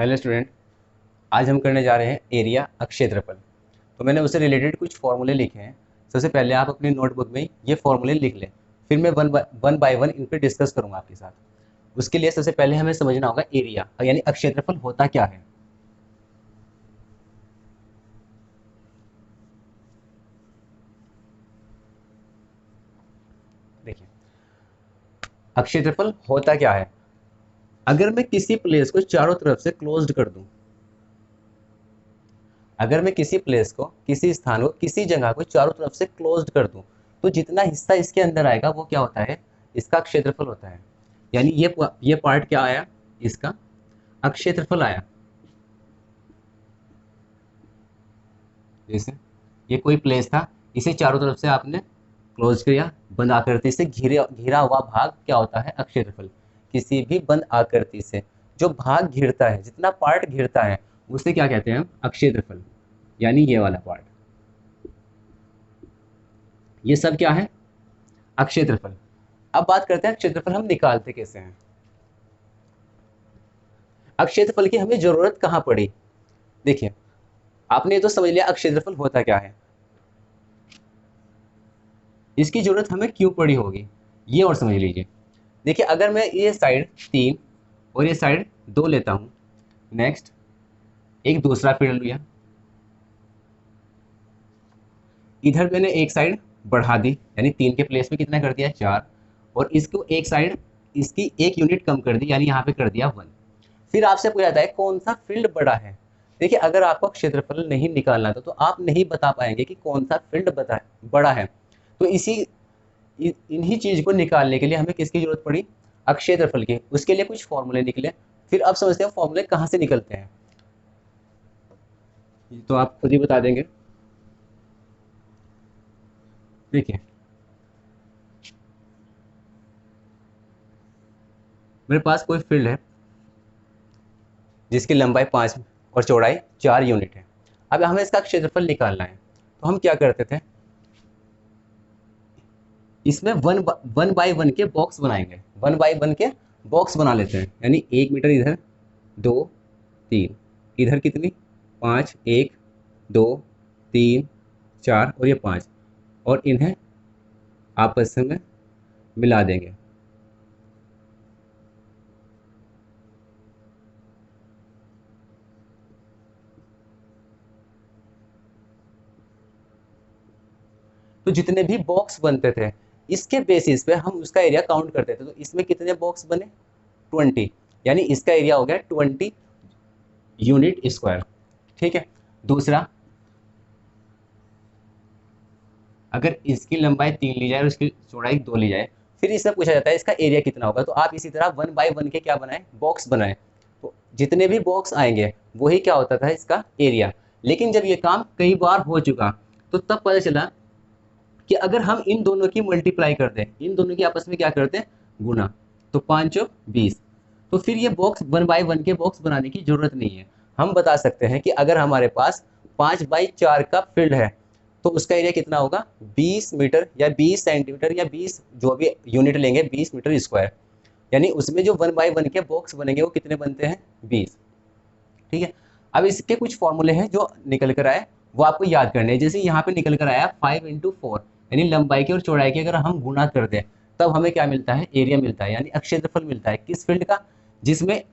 Hello student. आज हम करने जा रहे हैं एरिया क्षेत्रफल। तो मैंने उससे रिलेटेड कुछ फॉर्मूले लिखे हैं। सबसे पहले आप अपनी नोटबुक में ये फॉर्मूले लिख लें, फिर मैं वन बाय वन इन पर डिस्कस करूंगा आपके साथ। उसके लिए सबसे पहले हमें समझना होगा एरिया यानी क्षेत्रफल होता क्या है। देखिए, क्षेत्रफल होता क्या है। अगर मैं किसी प्लेस को चारों तरफ से क्लोज्ड कर दूं, अगर मैं किसी प्लेस को, किसी स्थान को, किसी जगह को चारों तरफ से क्लोज्ड कर दूं, तो जितना हिस्सा इसके अंदर आएगा वो क्या होता है, इसका क्षेत्रफल होता है। यानी ये पार्ट क्या आया, इसका क्षेत्रफल आया। जैसे ये कोई प्लेस था, इसे चारों तरफ से आपने क्लोज किया, बंद आकृति से घिरा घिरा हुआ भाग क्या होता है, क्षेत्रफल। किसी भी बंद आकृति से जो भाग घिरता है, जितना पार्ट घिरता है, उसे क्या कहते हैं हम, क्षेत्रफल। यानी ये वाला पार्ट, ये सब क्या है, क्षेत्रफल। अब बात करते हैं क्षेत्रफल हम निकालते कैसे हैं। अब क्षेत्रफल की हमें जरूरत कहाँ पड़ी। देखिए, आपने ये तो समझ लिया क्षेत्रफल होता क्या है, इसकी जरूरत हमें क्यों पड़ी होगी, ये और समझ लीजिए। देखिए, अगर मैं ये साइड 3 और ये साइड 2 लेता हूँ, नेक्स्ट एक दूसरा फील्ड लिया, इधर मैंने एक साइड बढ़ा दी, यानी 3 के प्लेस में कितना कर दिया, 4, और इसको एक साइड, इसकी एक यूनिट कम कर दी, यानी यहाँ पे कर दिया 1। फिर आपसे पूछा जाता है कौन सा फील्ड बड़ा है। देखिए, अगर आपको क्षेत्रफल नहीं निकालना था तो आप नहीं बता पाएंगे कि कौन सा फील्ड बड़ा है। तो इन्हीं चीज को निकालने के लिए हमें किसकी जरूरत पड़ी, क्षेत्रफल की। उसके लिए कुछ फॉर्मूले निकले। फिर अब समझते हैं फॉर्मूले कहाँ से निकलते हैं, तो आप खुद ही बता देंगे। देखिए, मेरे पास कोई फील्ड है जिसकी लंबाई 5 और चौड़ाई 4 यूनिट है। अब हमें इसका क्षेत्रफल निकालना है, तो हम क्या करते थे, इसमें वन बाय वन के बॉक्स बनाएंगे, वन बाय वन के बॉक्स बना लेते हैं। यानी 1 मीटर इधर, 2, 3, इधर कितनी, 5, 1, 2, 3, 4 और ये 5, और इन्हें आपस में मिला देंगे। तो जितने भी बॉक्स बनते थे, इसके बेसिस पे हम उसका एरिया काउंट करते थे। तो इसमें कितने बॉक्स बने, 20, यानी इसका एरिया हो गया 20 यूनिट स्क्वायर। ठीक है। दूसरा, अगर इसकी लंबाई 3 ली जाए और इसकी चौड़ाई 2 ली जाए, फिर इसमें पूछा जाता है इसका एरिया कितना होगा। तो आप इसी तरह वन बाय वन के क्या बनाए, बॉक्स बनाए। तो जितने भी बॉक्स आएंगे वही क्या होता था, इसका एरिया। लेकिन जब ये काम कई बार हो चुका, तो तब पता चला कि अगर हम इन दोनों की मल्टीप्लाई कर दें, इन दोनों की आपस में क्या करते हैं, गुना, तो 5 और 20, तो फिर ये बॉक्स वन बाय वन के बॉक्स बनाने की जरूरत नहीं है। हम बता सकते हैं कि अगर हमारे पास 5 बाई 4 का फील्ड है, तो उसका एरिया कितना होगा, 20 मीटर या 20 सेंटीमीटर या 20, जो भी यूनिट लेंगे, 20 मीटर स्क्वायर। यानी उसमें जो वन बाय वन के बॉक्स बनेंगे वो कितने बनते हैं, 20। ठीक है। अब इसके कुछ फॉर्मूले हैं जो निकल कर आए, वो आपको याद करने हैं। जैसे यहाँ पे निकल कर आया 5 × 4, यानी लंबाई की और चौड़ाई की अगर हम गुना कर दें, तब हमें क्या मिलता है, एरिया मिलता है, यानी क्षेत्रफल मिलता है। किस फील्ड का, जिसमें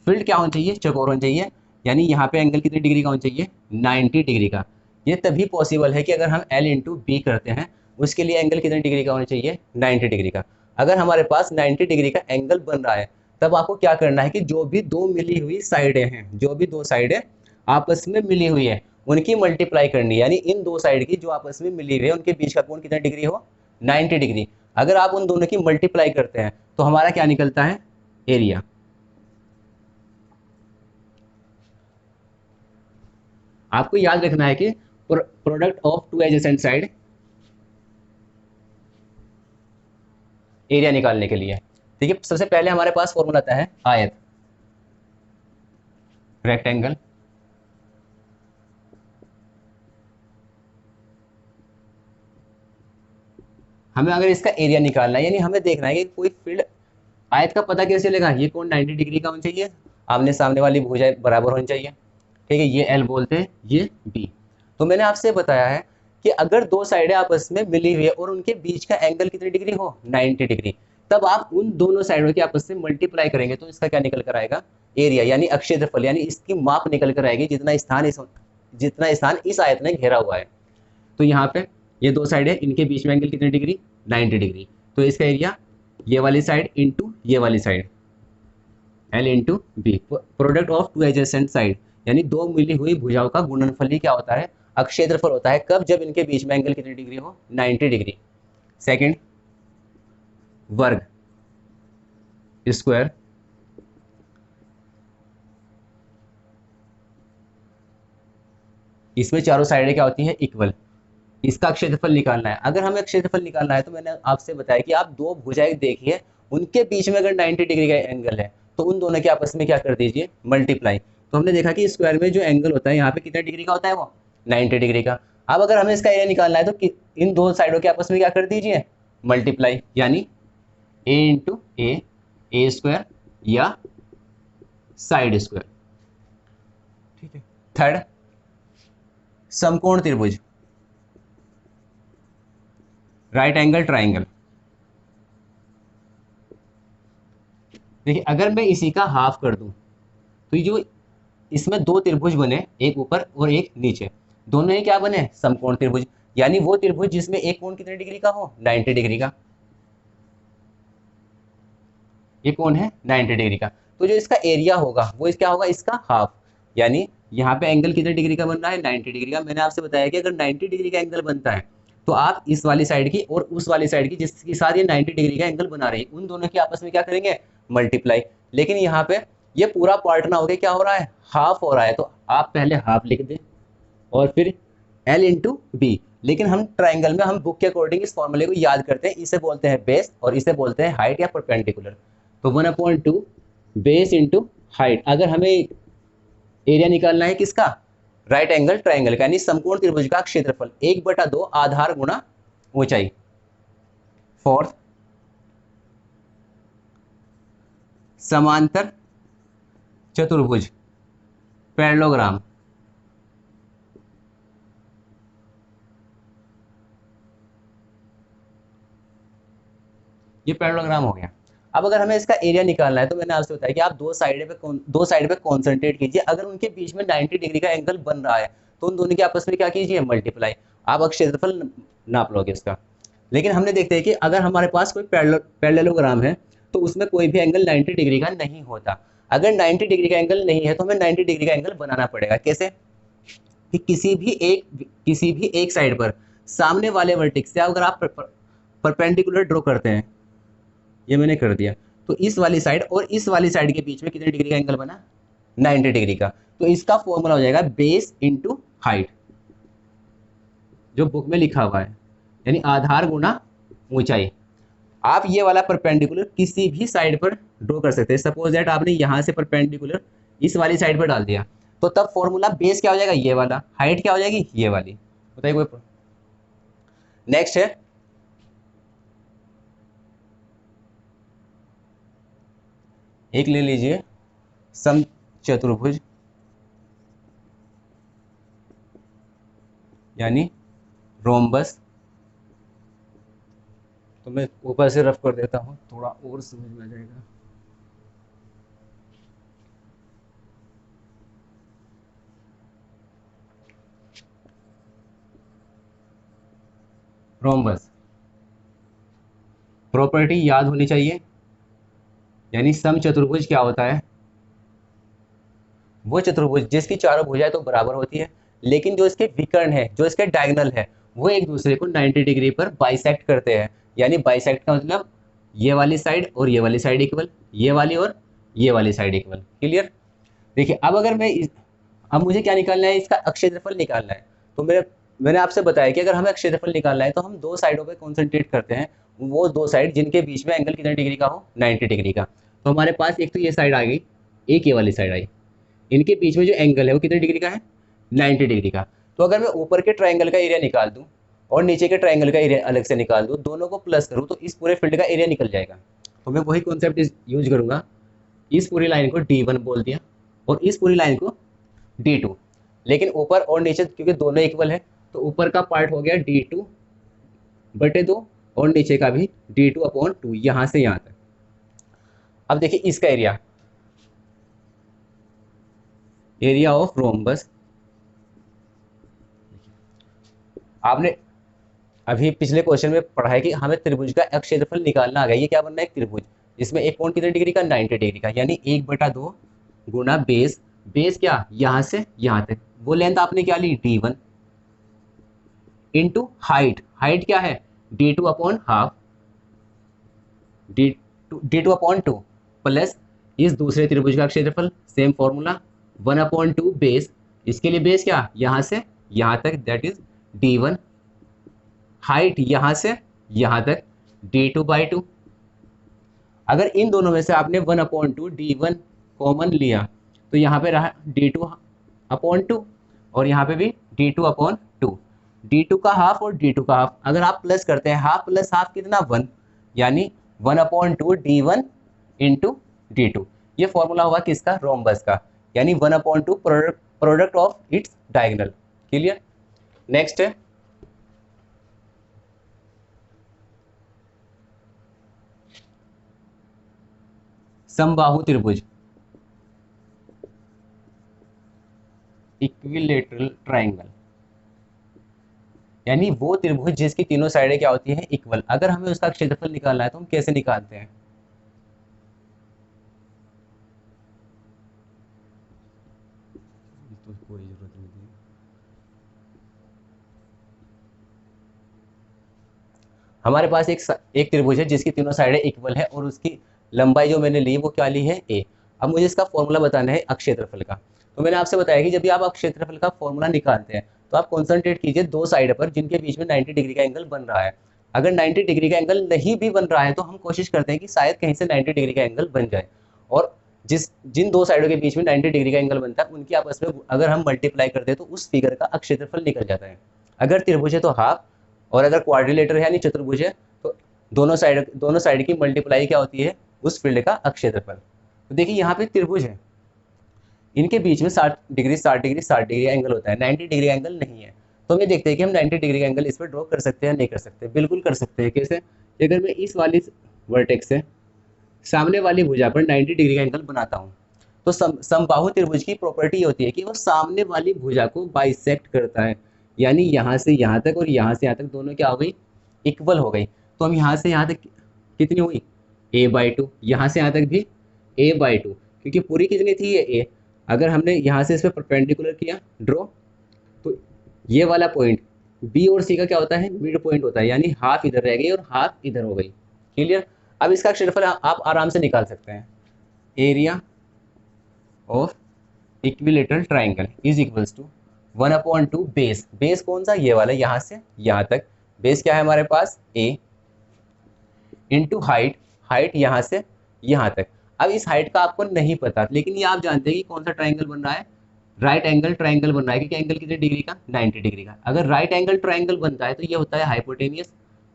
फील्ड क्या होना चाहिए, चौकोर होना चाहिए। यानी यहाँ पे एंगल कितनी डिग्री का होना चाहिए, 90 डिग्री का। ये तभी पॉसिबल है कि अगर हम L × B करते हैं, उसके लिए एंगल कितनी डिग्री का होना चाहिए, 90 डिग्री का। अगर हमारे पास 90 डिग्री का एंगल बन रहा है, तब आपको क्या करना है कि जो भी दो मिली हुई साइडें हैं, जो भी दो साइडें आपस में मिली हुई है, उनकी मल्टीप्लाई करनी है। यानी इन दो साइड की जो आपस में मिली हुई है, उनके बीच का कोण कितना डिग्री हो, 90 डिग्री। अगर आप उन दोनों की मल्टीप्लाई करते हैं तो हमारा क्या निकलता है, एरिया। आपको याद रखना है कि product of two adjacent side area निकालने के लिए। ठीक है। सबसे पहले हमारे पास फॉर्मूला आता है आयत, रेक्टेंगल। हमें अगर इसका एरिया निकालना है, यानी हमें देखना है कि कोई फील्ड आयत का पता कैसे चलेगा, ये कोण 90 डिग्री का होना चाहिए, आमने सामने वाली भुजाएं बराबर होनी चाहिए, ठीक है, ये एल बोलते हैं, ये बी। तो मैंने आपसे बताया है कि अगर दो साइडें आपस में मिली हुई है और उनके बीच का एंगल कितनी डिग्री हो, 90 डिग्री, तब आप उन दोनों साइडों के आपस में मल्टीप्लाई करेंगे तो इसका क्या निकल कर आएगा, एरिया, यानी अक्षेत्रफल, यानी इसकी माप निकल कर आएगी, जितना स्थान इस आयत ने घेरा हुआ है। तो यहाँ पे ये दो साइड है, इनके बीच में एंगल कितनी डिग्री, 90 डिग्री, तो इसका एरिया ये वाली साइड इंटू ये वाली side, L into B, product of two adjacent side, यानी दो मिली हुई भुजाओं का गुणनफल ही क्या होता है, अक्षेत्रफल होता है। कब, जब इनके बीच में एंगल कितनी डिग्री हो, 90 डिग्री। सेकंड, वर्ग स्क्वायर इसमें चारों साइडें क्या होती हैं, इक्वल, इसका क्षेत्रफल निकालना है। अगर हमें क्षेत्रफल निकालना है तो मैंने आपसे बताया कि आप दो भुजाएं देखिए, उनके बीच में अगर 90 डिग्री का एंगल है तो उन दोनों के आपस में क्या कर दीजिए, मल्टीप्लाई। तो हमने देखा कि स्क्वायर में जो एंगल होता है यहाँ पे कितने डिग्री का होता है, वो 90 डिग्री का। अब अगर हमें इसका एरिया निकालना है तो इन दो साइडों के आपस में क्या कर दीजिए, मल्टीप्लाई, यानी ए इंटू ए स्क्वायर या साइड स्क्वायर, ठीक है। थर्ड, समकोण त्रिभुज, राइट एंगल ट्राइंगल। देखिए अगर मैं इसी का हाफ कर दूं तो ये जो इसमें दो त्रिभुज बने, एक ऊपर और एक नीचे, दोनों ही क्या बने, समकोण त्रिभुज, यानी वो त्रिभुज जिसमें एक कोण कितने डिग्री का हो, 90 डिग्री का, ये कोण है 90 डिग्री का। तो जो इसका एरिया होगा वो क्या होगा, इसका हाफ, यानी यहाँ पे एंगल कितने डिग्री का बन रहा है, 90 डिग्री का। मैंने आपसे बताया कि अगर 90 डिग्री का एंगल बनता है तो आप इस वाली साइड की और उस वाली साइड की जिसके साथ ये 90 डिग्री का एंगल बना रही है, उन दोनों के आपस में क्या करेंगे, मल्टीप्लाई। लेकिन यहाँ पे ये पूरा पार्ट ना होके क्या हो रहा है, हाफ हो रहा है, तो आप पहले हाफ लिख दें और फिर एल इंटू बी। लेकिन हम ट्राइंगल में हम बुक के अकॉर्डिंग इस फॉर्मूले को याद करते हैं, इसे बोलते हैं बेस और इसे बोलते हैं हाइट या परपेंडिकुलर। तो 1/2 बेस इंटू हाइट। अगर हमें एरिया निकालना है किसका, राइट एंगल ट्राइंगल का, यानी समकोण त्रिभुज का क्षेत्रफल 1/2 आधार गुणा ऊंचाई। फोर्थ, समांतर चतुर्भुज, पैरेललोग्राम। ये पैरेललोग्राम हो गया। अब अगर हमें इसका एरिया निकालना है तो मैंने आपसे बताया कि आप दो साइड पे कॉन्सेंट्रेट कीजिए। अगर उनके बीच में 90 डिग्री का एंगल बन रहा है तो उन दोनों के आपस में क्या कीजिए, मल्टीप्लाई। आप क्षेत्रफल नाप लोगे इसका। लेकिन हमने देखते हैं कि अगर हमारे पास कोई पैरेललोग्राम है तो उसमें कोई भी एंगल 90 डिग्री का नहीं होता। अगर 90 डिग्री का एंगल नहीं है तो हमें 90 डिग्री का एंगल बनाना पड़ेगा। कैसे, कि किसी भी एक साइड पर सामने वाले वर्टेक्स से अगर आप परपेंडिकुलर ड्रॉ करते हैं, ये मैंने कर दिया, तो इस वाली साइड और इस वाली साइड के बीच में कितने डिग्री का एंगल बना, 90 डिग्री का। तो इसका फॉर्मूला हो जाएगा बेस इंटू हाइट, जो बुक में लिखा हुआ है, यानी आधार गुणा ऊंचाई। आप ये वाला परपेंडिकुलर किसी भी साइड पर ड्रॉ कर सकते हैं। सपोज दैट आपने यहां से परपेंडिकुलर इस वाली साइड पर डाल दिया तो तब फॉर्मूला बेस क्या हो जाएगा, ये वाला, हाइट क्या हो जाएगी, ये वाली। बताइए कोई। नेक्स्ट है एक ले लीजिए समचतुर्भुज, यानी रोम्बस। तो मैं ऊपर से रफ कर देता हूं, थोड़ा और समझ में आ जाएगा। रोम्बस प्रॉपर्टी याद होनी चाहिए, यानी समचतुर्भुज क्या होता है, वो चतुर्भुज जिसकी चारों भुजाएं तो बराबर होती है, लेकिन जो इसके विकर्ण है, जो इसके डायगोनल है, वो एक दूसरे को 90 डिग्री पर बाइसेक्ट करते हैं। यानी बाइसेक्ट का मतलब ये वाली साइड और ये वाली साइड इक्वल, ये वाली और ये वाली साइड इक्वल। क्लियर। देखिए अब अगर अब मुझे क्या निकालना है, इसका क्षेत्रफल निकालना है। तो मैंने आपसे बताया कि अगर हमें क्षेत्रफल निकालना है तो हम दो साइडों पे कॉन्सेंट्रेट करते हैं, वो दो साइड जिनके बीच में एंगल कितने डिग्री का हो, 90 डिग्री का। तो हमारे पास एक तो ये साइड आ गई, एक ये वाली साइड आई, इनके बीच में जो एंगल है वो कितने डिग्री का है, 90 डिग्री का। तो अगर मैं ऊपर के ट्राइंगल का एरिया निकाल दूं और नीचे के ट्राइंगल का एरिया अलग से निकाल दूं, दोनों को प्लस करूं तो इस पूरे फील्ड का एरिया निकल जाएगा। तो मैं वही कॉन्सेप्ट यूज करूँगा। इस पूरी लाइन को D1 बोल दिया और इस पूरी लाइन को D2, लेकिन ऊपर और नीचे क्योंकि दोनों इक्वल है तो ऊपर का पार्ट हो गया D2/2 और नीचे का भी D2/2 यहाँ से यहाँ तक। अब देखिए इसका एरिया ऑफ रोम्बस, आपने अभी पिछले क्वेश्चन में पढ़ा है कि हमें त्रिभुज का क्षेत्रफल निकालना आ गया। ये क्या बनना है, एक त्रिभुज, इसमें एक कोण कितने डिग्री का, 90 डिग्री का, यानी 1/2 गुना बेस, बेस क्या यहाँ से यहाँ तक, वो लेंथ आपने क्या ली D1 इंटू हाइट, हाइट क्या है D2/2 D2/2 प्लस इस दूसरे त्रिभुज का क्षेत्रफल, सेम फॉर्मूला 1/2 बेस, इसके लिए बेस क्या यहाँ से यहाँ तक दैट इज D1, हाइट यहाँ से यहाँ तक D2/2। अगर इन दोनों में से आपने 1/2 D1 कॉमन लिया तो यहाँ पे रहा D2/2 और यहाँ पे भी D2/2, D2 का हाफ और D2 का हाफ, अगर आप प्लस करते हैं हाफ प्लस हाफ कितना 1, यानी 1/2 D1 इंटू D2। ये फॉर्मूला हुआ किसका, रोम्बस का, यानी 1/2 product of its diagonal. Clear. Next है समबाहु त्रिभुज, इक्विलेटरल ट्रायंगल, यानी वो त्रिभुज जिसकी तीनों साइडें क्या होती हैं, इक्वल। अगर हमें उसका क्षेत्रफल निकालना है तो हम कैसे निकालते हैं, तो कोई जरूरत नहीं है। हमारे पास एक त्रिभुज है जिसकी तीनों साइडें इक्वल है और उसकी लंबाई जो मैंने ली वो क्या ली है a। अब मुझे इसका फॉर्मूला बताना है अक्षेत्रफल का। तो मैंने आपसे बताया कि जब भी आप अक्षेत्रफल का फॉर्मूला निकालते हैं तो आप कॉन्सेंट्रेट कीजिए दो साइड पर जिनके बीच में 90 डिग्री का एंगल बन रहा है। अगर 90 डिग्री का एंगल नहीं भी बन रहा है तो हम कोशिश करते हैं कि शायद कहीं से 90 डिग्री का एंगल बन जाए, और जिन दो साइडों के बीच में 90 डिग्री का एंगल बनता है उनकी आपस में अगर हम मल्टीप्लाई करते हैं तो उस फिगर का अक्षेत्रफल निकल जाता है। अगर त्रिभुज है तो हाफ, और अगर क्वाड्रिलेटर है यानी चतुर्भुज है तो दोनों साइड की मल्टीप्लाई क्या होती है, उस फील्ड का अक्षेत्रफल। तो देखिए यहाँ पे त्रिभुज है, इनके बीच में 60 डिग्री 60 डिग्री 60 डिग्री एंगल होता है, 90 डिग्री एंगल नहीं है। तो हम ये देखते हैं कि हम 90 डिग्री का एंगल इस पर ड्रॉ कर सकते हैं, नहीं कर सकते, बिल्कुल कर सकते हैं। कैसे, अगर मैं इस वाली वर्टेक्स से सामने वाली भुजा पर 90 डिग्री का एंगल बनाता हूँ तो समबाहु त्रिभुज की प्रॉपर्टी होती है कि वो सामने वाली भुजा को बाइसेक्ट करता है, यानी यहाँ से यहाँ तक और यहाँ से यहाँ तक दोनों क्या हो गई, इक्वल हो गई। तो हम यहाँ से यहाँ तक कितनी हुई a/2, यहाँ से यहाँ तक भी a/2, क्योंकि पूरी कितनी थी ये a। अगर हमने यहाँ से इस पर परपेंडिकुलर किया ड्रॉ तो ये वाला पॉइंट b और c का क्या होता है, मिड पॉइंट होता है, यानी हाफ इधर रह गई और हाफ इधर हो गई। क्लियर। अब इसका क्षेत्रफल आप आराम से निकाल सकते हैं, area of equilateral triangle is equals to 1/2 base, base कौन सा, ये वाला यहाँ से यहाँ तक, बेस क्या है हमारे पास a, इंटू हाइट, हाइट यहाँ से यहाँ तक। अब इस हाइट का आपको नहीं पता, लेकिन ये आप जानते हैं कि कौन सा ट्राइंगल बन रहा है, राइट एंगल ट्राइंगल बन रहा है, क्योंकि एंगल कितने डिग्री का, 90 डिग्री का। अगर राइट एंगल ट्राइंगल बनता है तो ये होता है हाइपोटेनियस,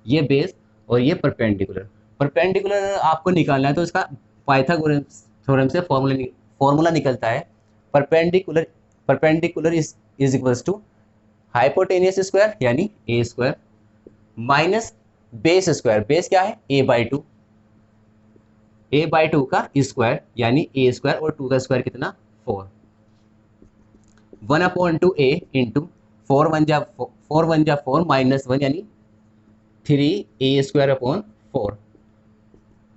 ये बेस और ये परपेंडिकुलर। परपेंडिकुलर आपको निकालना है तो इसका पाइथागोरस थ्योरम से फॉर्मूला निकलता है, perpendicular is equals to hypotenuse square यानी a square minus base square, base क्या है a/2, a/2 का स्क्वायर यानी a स्क्वायर और 2 का स्क्वायर कितना 4, 1/2 a इंटू 4 1 जा 4 माइनस 1 यानी 3a²/4।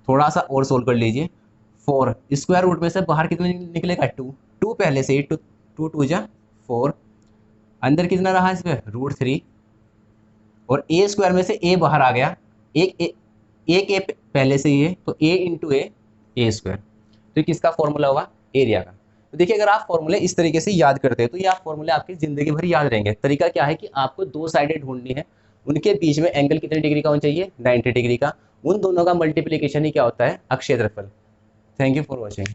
थोड़ा सा और सोल्व कर लीजिए, 4 स्क्वायर रूट में से बाहर कितना निकलेगा 2, 2 पहले से ही 2 2 जा 4, अंदर कितना रहा इस पर √3, और a स्क्वायर में से a बाहर आ गया, एक a पहले से ही है तो a इंटू a स्क्वायर। तो किसका फॉर्मूला हुआ, एरिया का। तो देखिए अगर आप फॉर्मूले इस तरीके से याद करते हैं तो ये आप फॉर्मूले आपकी जिंदगी भर याद रहेंगे। तरीका क्या है कि आपको दो साइडें ढूंढनी है, उनके बीच में एंगल कितने डिग्री का होना चाहिए, 90 डिग्री का, उन दोनों का मल्टीप्लीकेशन ही क्या होता है, अक्षेत्रफल। Thank you for watching.